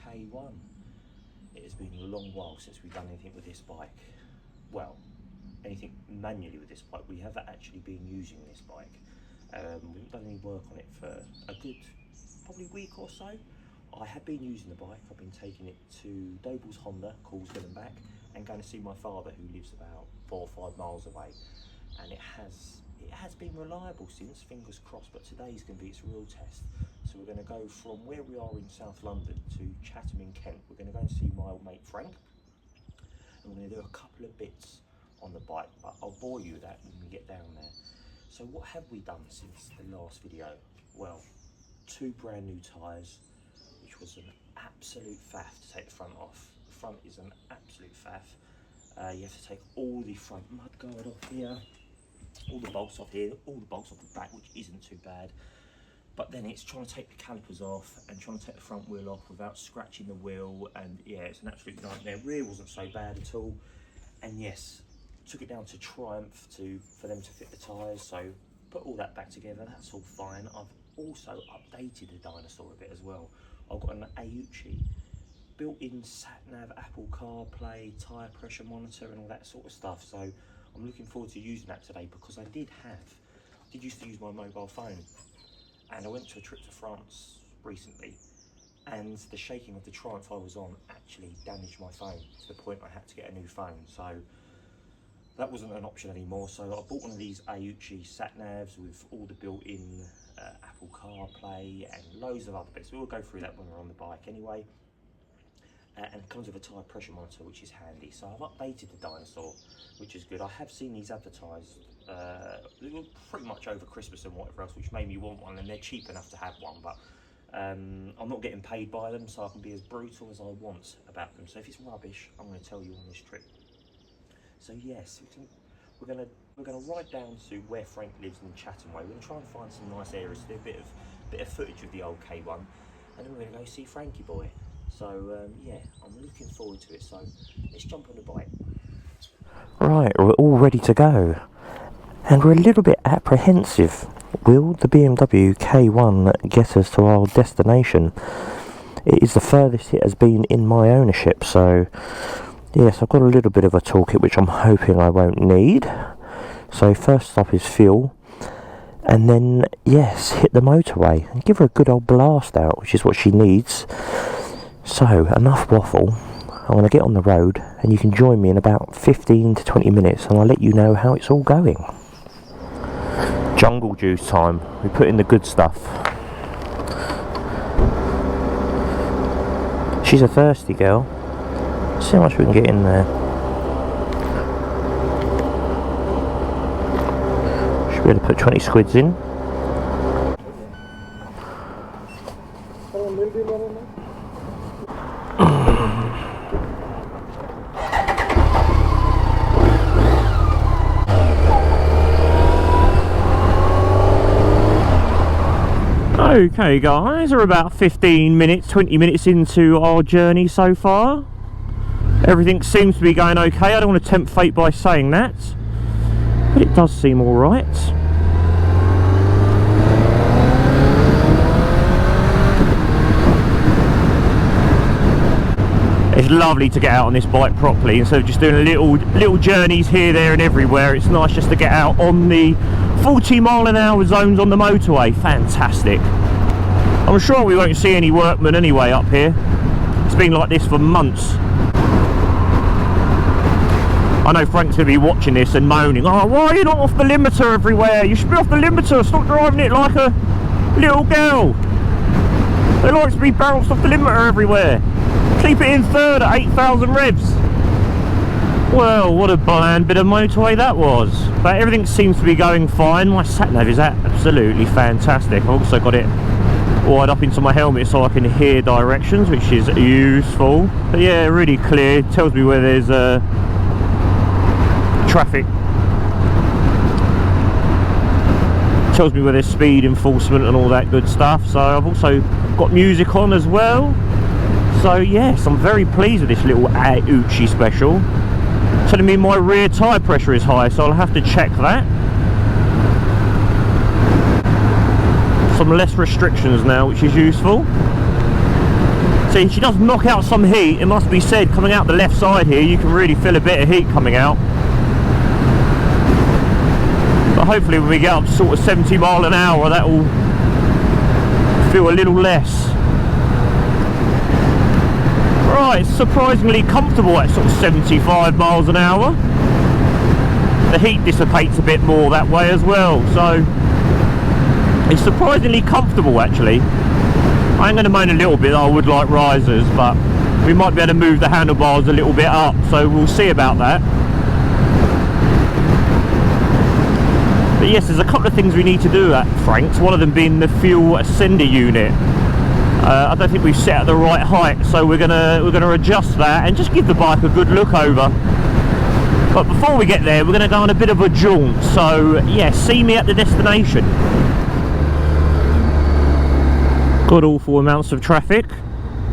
K1. It has been a long while since we've done anything with this bike. Well, anything manually with this bike. We have actually been using this bike. We haven't done any work on it for a good probably week or so. I have been using the bike. I've been taking it to Doble's Honda, Coulsdon and back, and going to see my father who lives about 4 or 5 miles away. And it has been reliable since, fingers crossed, but today's going to be its real test. So we're going to go from where we are in South London to Chatham in Kent. We're going to go and see my old mate Frank, and we're going to do a couple of bits on the bike, but I'll bore you with that when we get down there. So what have we done since the last video? Well, 2 brand new tyres, which was an absolute faff to take the front off. The front is an absolute faff. You have to take all the front mudguard off here, all the bolts off here, all the bolts off the back, which isn't too bad. But then it's trying to take the calipers off and trying to take the front wheel off without scratching the wheel, and yeah, it's an absolute nightmare. Rear wasn't so bad at all, and yes, took it down to Triumph for them to fit the tyres, so put all that back together, that's all fine. I've also updated the Dinosaur a bit as well. I've got an Aoocci built-in sat-nav, Apple CarPlay, tyre pressure monitor and all that sort of stuff, so I'm looking forward to using that today, because I did used to use my mobile phone, and I went to a trip to France recently, and the shaking of the Triumph I was on actually damaged my phone to the point I had to get a new phone. So that wasn't an option anymore, so I bought one of these Aoocci sat-navs with all the built-in Apple CarPlay and loads of other bits. We'll go through that when we're on the bike anyway. And it comes with a tyre pressure monitor, which is handy. So I've updated the Dinosaur, which is good. I have seen these advertised pretty much over Christmas and whatever else, which made me want one, and they're cheap enough to have one, but I'm not getting paid by them, so I can be as brutal as I want about them. So if it's rubbish, I'm going to tell you on this trip. So yes, we're going to ride down to where Frank lives in Chatham Way. We're going to try and find some nice areas to do a bit of footage of the old K1, and then we're going to go see Frankie boy. So yeah, I'm looking forward to it, so let's jump on the bike. Right, we're all ready to go, and we're a little bit apprehensive. Will the BMW K1 get us to our destination? It is the furthest it has been in my ownership, so yes, I've got a little bit of a toolkit which I'm hoping I won't need. So first stop is fuel, and then yes, hit the motorway and give her a good old blast out, which is what she needs. So, enough waffle. I'm going to get on the road, and you can join me in about 15 to 20 minutes, and I'll let you know how it's all going. Jungle juice time. We put in the good stuff. She's a thirsty girl. Let's see how much we can get in there. Should be able to put 20 squids in. Okay guys, we're about 15 minutes, 20 minutes into our journey so far. Everything seems to be going okay. I don't want to tempt fate by saying that, but it does seem alright. It's lovely to get out on this bike properly instead of just doing little journeys here, there and everywhere. It's nice just to get out on the 40-mile-an-hour zones on the motorway. Fantastic. I'm sure we won't see any workmen anyway up here. It's been like this for months. I know Frank's going to be watching this and moaning, "Oh, why are you not off the limiter everywhere? You should be off the limiter, stop driving it like a little girl. They like to be bounced off the limiter everywhere. Keep it in third at 8,000 revs." Well, what a bland bit of motorway that was. But everything seems to be going fine. My sat-nav is absolutely fantastic. I've also got it wired up into my helmet so I can hear directions, which is useful. But yeah, really clear. It tells me where there's traffic. It tells me where there's speed enforcement and all that good stuff. So I've also got music on as well. So yes, I'm very pleased with this little Aoocci special. Telling me my rear tyre pressure is high, so I'll have to check that. Some less restrictions now, which is useful. See, she does knock out some heat, it must be said. Coming out the left side here, you can really feel a bit of heat coming out. But hopefully when we get up to sort of 70 mile an hour, that will feel a little less. Right, it's surprisingly comfortable at sort of 75 miles an hour. The heat dissipates a bit more that way as well, so it's surprisingly comfortable actually. I am going to moan a little bit that I would like risers, but we might be able to move the handlebars a little bit up, so we'll see about that. But yes, there's a couple of things we need to do at Frank's, one of them being the fuel sender unit. I don't think we've set at the right height, so we're gonna adjust that and just give the bike a good look over. But before we get there, we're going to go on a bit of a jaunt, so yeah, see me at the destination. God awful amounts of traffic,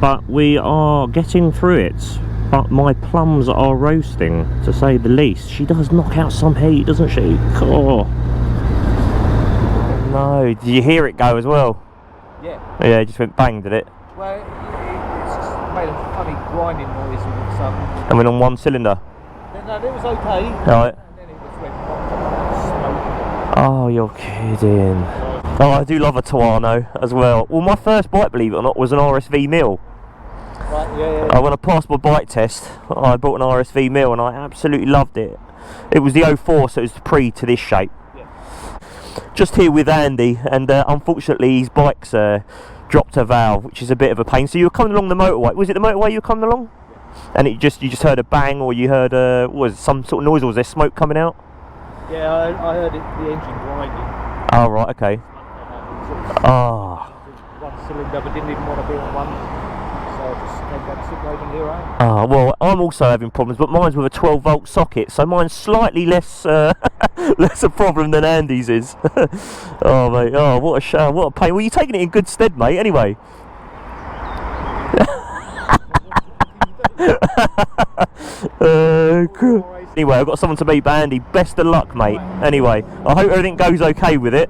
but we are getting through it. But my plums are roasting, to say the least. She does knock out some heat, doesn't she? Oh. No, did you hear it go as well? Yeah. Yeah, it just went bang, did it? Well, it's just made a funny grinding noise all of a sudden. And went on one cylinder? No, it was okay. Right. And then it just went smoke. Oh, you're kidding. Oh, I do love a Tuano as well. Well, my first bike, believe it or not, was an RSV mill. Right, yeah. When I passed my bike test, I bought an RSV mill and I absolutely loved it. It was the 04, so it was the pre to this shape. Yeah. Just here with Andy, and unfortunately his bike's dropped a valve, which is a bit of a pain. So you were coming along the motorway. Was it the motorway you were coming along? Yeah. And you just heard a bang, or you heard was some sort of noise, or was there smoke coming out? Yeah, I heard it, the engine grinding. Oh right, okay. Ah. One cylinder, but didn't even want to be on one. So I just came down the slip road and here I am. Ah, well, I'm also having problems, but mine's with a 12-volt socket, so mine's slightly less less a problem than Andy's is. Oh mate, oh what a shame, what a pain. Well, you're taking it in good stead, mate. Anyway. Anyway, I've got someone to meet, Andy. Best of luck, mate. Anyway, I hope everything goes okay with it.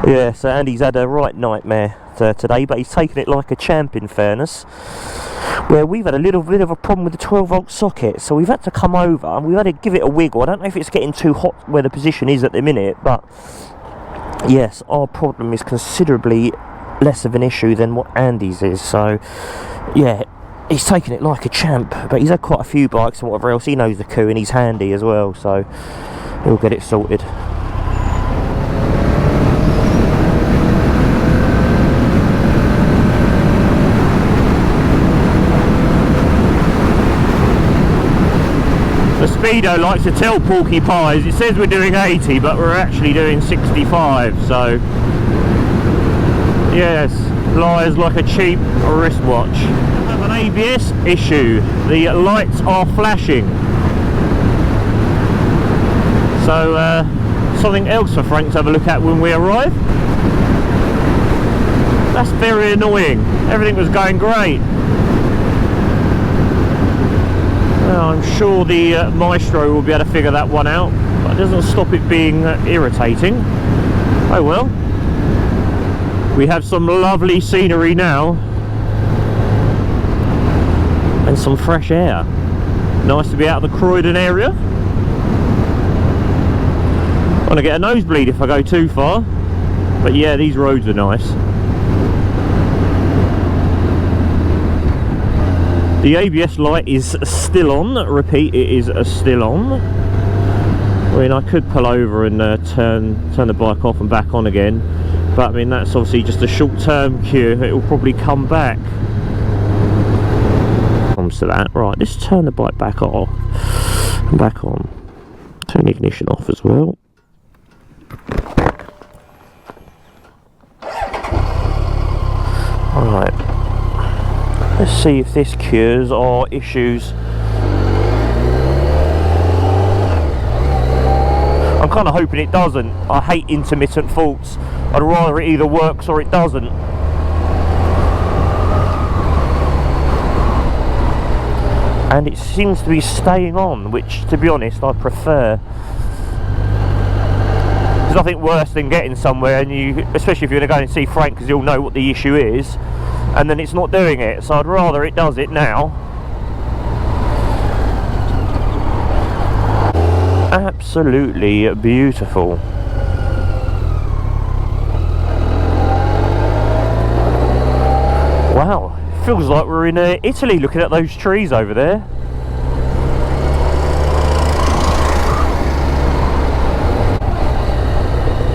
Yeah, so Andy's had a right nightmare today, but he's taken it like a champ, in fairness. Where we've had a little bit of a problem with the 12-volt socket, so we've had to come over and we've had to give it a wiggle. I don't know if it's getting too hot where the position is at the minute, but yes, our problem is considerably less of an issue than what Andy's is. So yeah, he's taken it like a champ, but he's had quite a few bikes and whatever else. He knows the coup and he's handy as well, so he'll get it sorted. The speedo likes to tell Porky Pies, it says we're doing 80, but we're actually doing 65, so yes, lies like a cheap wristwatch. I have an ABS issue, the lights are flashing. So something else for Frank to have a look at when we arrive. That's very annoying, everything was going great. Well, I'm sure the Maestro will be able to figure that one out, but it doesn't stop it being irritating. Oh well. We have some lovely scenery now. And some fresh air. Nice to be out of the Croydon area. I'm going to get a nosebleed if I go too far. But yeah, these roads are nice. The ABS light is still on, repeat, it is still on. I mean, I could pull over and turn the bike off and back on again, but I mean, that's obviously just a short-term cue, it will probably come back. Comes to that, right, let's turn the bike back off, and back on. Turn the ignition off as well. Alright. Let's see if this cures our issues. I'm kind of hoping it doesn't. I hate intermittent faults. I'd rather it either works or it doesn't. And it seems to be staying on, which, to be honest, I prefer. Because nothing worse than getting somewhere and you, especially if you're going to go and see Frank, because you'll know what the issue is, and then it's not doing it. So I'd rather it does it now. Absolutely beautiful. Wow, feels like we're in Italy looking at those trees over there.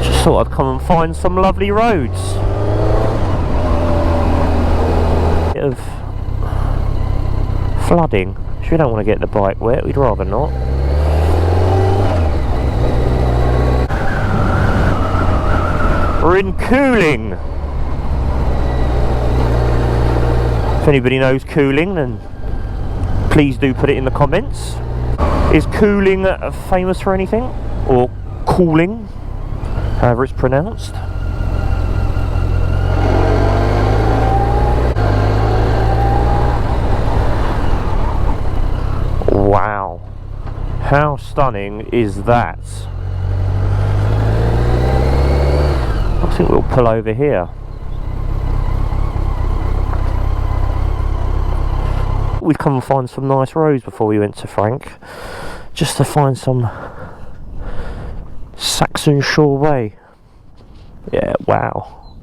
Just thought I'd come and find some lovely roads. Bit of flooding, which we don't want to get the bike wet, we'd rather not. We're in Cooling. If anybody knows Cooling, then please do put it in the comments. Is Cooling famous for anything? Or Cooling, however it's pronounced? Wow, how stunning is that? I think we'll pull over here. We've come and find some nice roads before we went to Frank, just to find some Saxon Shore Way. Yeah, wow,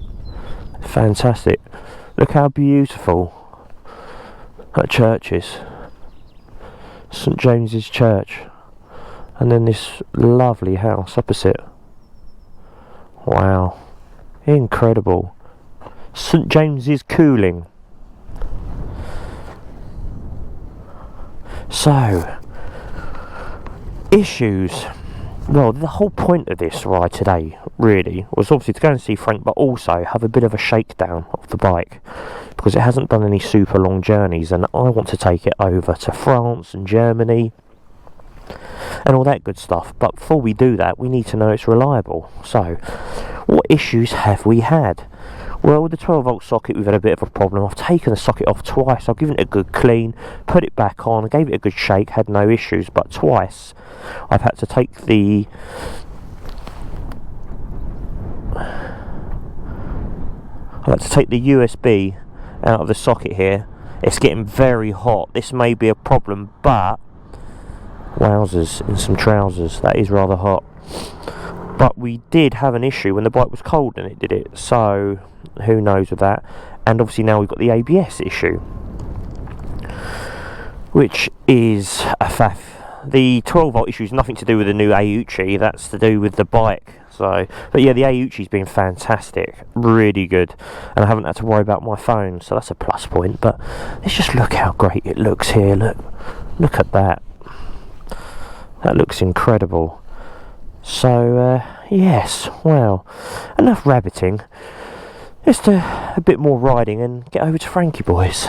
fantastic. Look how beautiful that church is. St James's Church, and then this lovely house opposite. Wow, incredible. St James's Cooling. So, issues. Well, the whole point of this ride today, really, was obviously to go and see Frank, but also have a bit of a shakedown of the bike, because it hasn't done any super long journeys, and I want to take it over to France and Germany and all that good stuff. But before we do that, we need to know it's reliable. So, what issues have we had? Well, with the 12-volt socket, we've had a bit of a problem. I've taken the socket off twice. I've given it a good clean, put it back on, gave it a good shake, had no issues. But twice, I've had to take the USB out of the socket here. It's getting very hot. This may be a problem, but wowzers, in some trousers, that is rather hot. But we did have an issue when the bike was cold and it did it, so who knows with that. And obviously now we've got the ABS issue, which is a faff. The 12-volt issue is nothing to do with the new Aoocci, that's to do with the bike. So, but yeah, the Aoocci's been fantastic, really good, and I haven't had to worry about my phone, so that's a plus point. But let's just look how great it looks here. Look at that. That looks incredible. So, yes, well, enough rabbiting. Just a bit more riding and get over to Frankie, boys.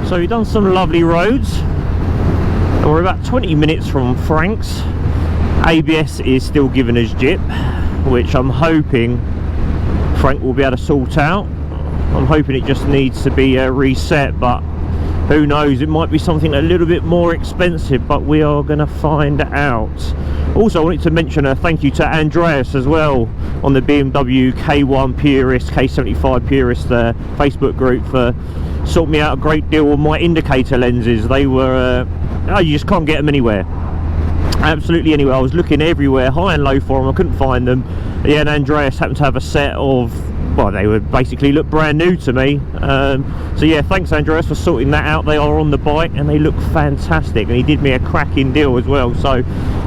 So we've done some lovely roads, and we're about 20 minutes from Frank's. ABS is still giving us jip, which I'm hoping Frank will be able to sort out. I'm hoping it just needs to be reset, but who knows, it might be something a little bit more expensive, but we are going to find out. Also, I wanted to mention a thank you to Andreas as well on the BMW K1 Purist, K75 Purist Facebook group for sorting me out a great deal on my indicator lenses. They were, you just can't get them anywhere. Absolutely anywhere. I was looking everywhere, high and low for them, I couldn't find them. Yeah, and Andreas happened to have a set of, well, they would basically look brand new to me. So yeah, thanks Andreas for sorting that out. They are on the bike and they look fantastic, and he did me a cracking deal as well. So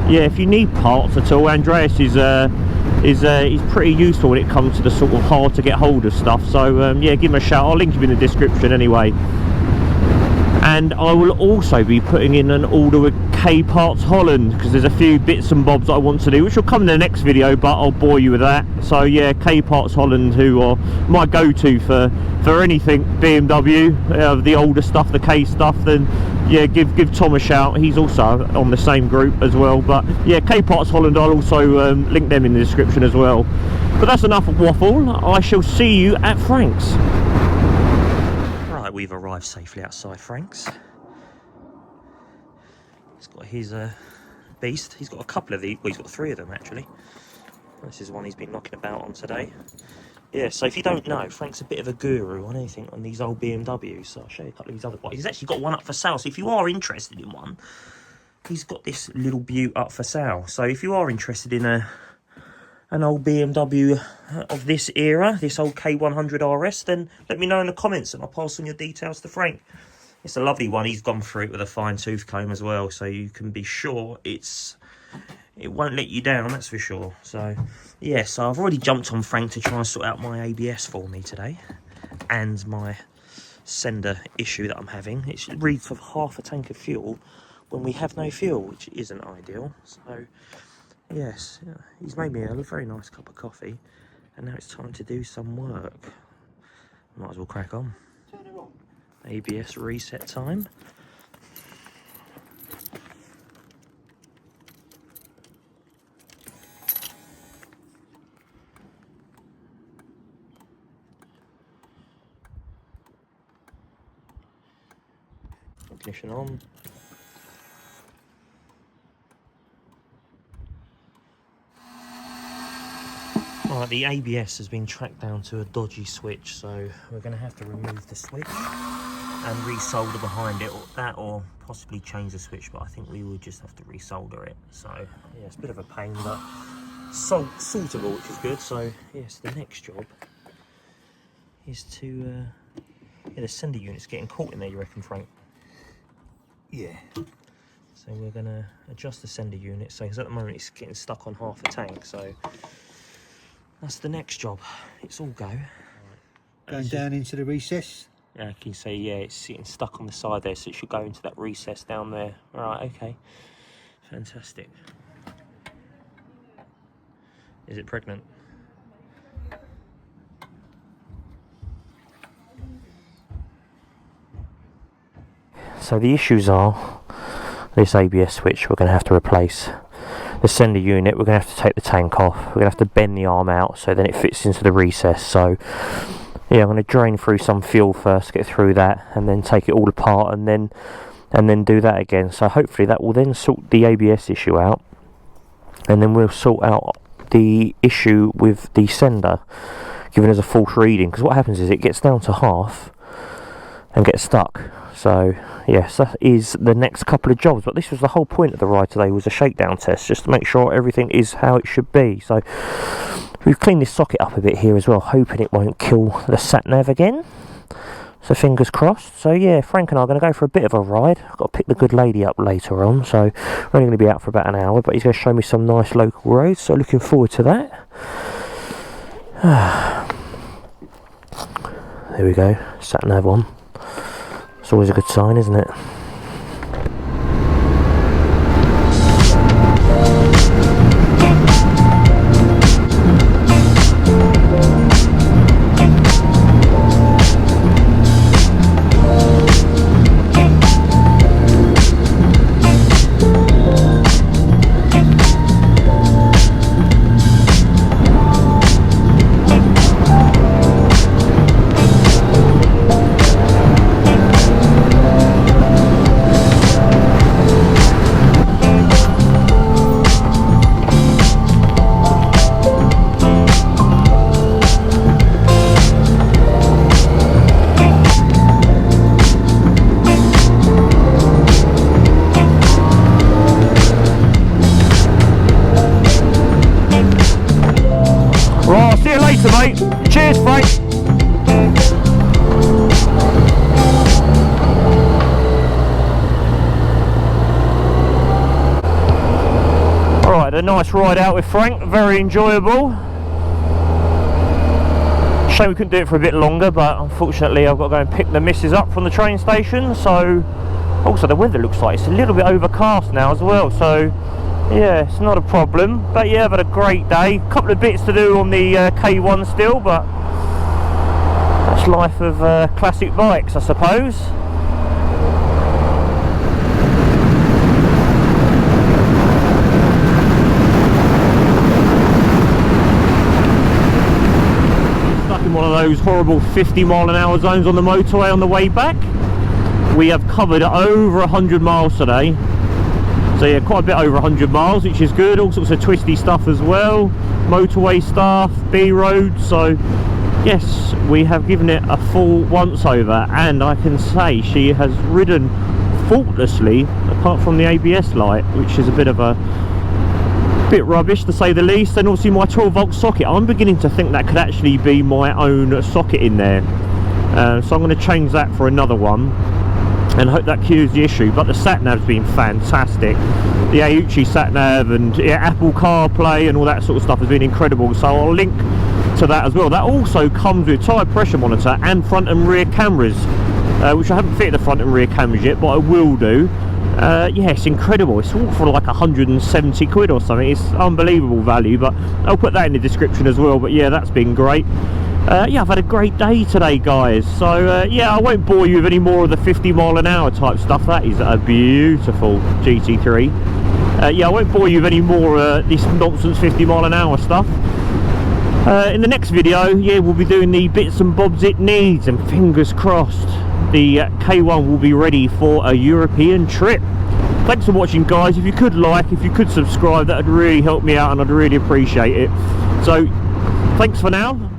yeah, if you need parts at all, Andreas is he's pretty useful when it comes to the sort of hard to get hold of stuff. So yeah, give him a shout. I'll link him in the description anyway. And I will also be putting in an order with K Parts Holland, because there's a few bits and bobs that I want to do, which will come in the next video, but I'll bore you with that. So yeah, K Parts Holland, who are my go-to for anything BMW, the older stuff, the K stuff, then yeah, give Tom a shout. He's also on the same group as well. But yeah, K Parts Holland, I'll also link them in the description as well. But that's enough of waffle. I shall see you at Frank's. Right, we've arrived safely outside Frank's. He's got his beast. He's got a couple of these. Well, he's got 3 of them actually. This is one he's been knocking about on today. Yeah, so if you don't know, Frank's a bit of a guru on anything on these old BMWs, so I'll show you a couple of these other bikes. He's actually got one up for sale, so if you are interested in one, he's got this little beaut up for sale. So if you are interested in an old BMW of this era, this old K100 RS, then let me know in the comments and I'll pass on your details to Frank. It's a lovely one. He's gone through it with a fine tooth comb as well, so you can be sure it won't let you down, that's for sure. So yeah, so I've already jumped on Frank to try and sort out my ABS for me today and my sender issue that I'm having. It should read for half a tank of fuel when we have no fuel, which isn't ideal. So yes, he's made me a very nice cup of coffee and now it's time to do some work. Might as well crack on. ABS reset time. Ignition on. Right, the ABS has been tracked down to a dodgy switch, so we're going to have to remove the switch and resolder behind it, or possibly change the switch, but I think we will just have to resolder it. So yeah, it's a bit of a pain, but sortable, which is good. So yes, the next job is to yeah, the sender unit's getting caught in there, you reckon, Frank? Yeah. So we're going to adjust the sender unit, so because at the moment it's getting stuck on half a tank, so that's the next job. It's all go. Going down into the recess. Yeah, I can say, yeah, it's sitting stuck on the side there, so it should go into that recess down there. Right, okay. Fantastic. Is it pregnant? So the issues are this ABS switch we're going to have to replace. The sender unit, we're going to have to take the tank off. We're going to have to bend the arm out so then it fits into the recess. So yeah, I'm going to drain through some fuel first, get through that, and then take it all apart and then do that again. So hopefully that will then sort the ABS issue out, and then we'll sort out the issue with the sender giving us a false reading, because what happens is it gets down to half and gets stuck. So yes, that is the next couple of jobs, but this was the whole point of the ride today, was a shakedown test, just to make sure everything is how it should be. So we've cleaned this socket up a bit here as well, hoping it won't kill the sat nav again, so fingers crossed. So yeah, Frank and I are going to go for a bit of a ride. I've got to pick the good lady up later on, so we're only going to be out for about an hour, but he's going to show me some nice local roads, so looking forward to that. There we go, sat nav on. It's always a good sign, isn't it? Mate. Cheers, Frank. Alright, a nice ride out with Frank, very enjoyable. Shame we couldn't do it for a bit longer, but unfortunately I've got to go and pick the missus up from the train station. So also the weather looks like it's a little bit overcast now as well, so yeah, it's not a problem. But yeah, I've had a great day. A couple of bits to do on the K1 still, but that's life of classic bikes, I suppose. Stuck in one of those horrible 50-mile-an-hour zones on the motorway on the way back. We have covered over 100 miles today. So yeah, quite a bit over 100 miles, which is good. All sorts of twisty stuff as well, motorway stuff, B roads. So yes, we have given it a full once over, and I can say she has ridden faultlessly, apart from the ABS light, which is a bit rubbish to say the least. And obviously my 12 volt socket, I'm beginning to think that could actually be my own socket in there, so I'm going to change that for another one and hope that cures the issue. But the sat nav's been fantastic. The Aoocci sat nav and Apple CarPlay and all that sort of stuff has been incredible, so I'll link to that as well. That also comes with tyre pressure monitor and front and rear cameras, which I haven't fitted the front and rear cameras yet, but I will do. Yeah, it's incredible. It's all for like 170 quid or something. It's unbelievable value, but I'll put that in the description as well. But yeah, that's been great. Yeah, I've had a great day today, guys. So yeah, I won't bore you with any more of the 50 mile an hour type stuff. That is a beautiful GT3. Yeah, I won't bore you with any more this nonsense 50 mile an hour stuff. In the next video, yeah, we'll be doing the bits and bobs it needs, and fingers crossed the K1 will be ready for a European trip. Thanks for watching, guys. If you could like, if you could subscribe, that would really help me out and I'd really appreciate it. So thanks for now.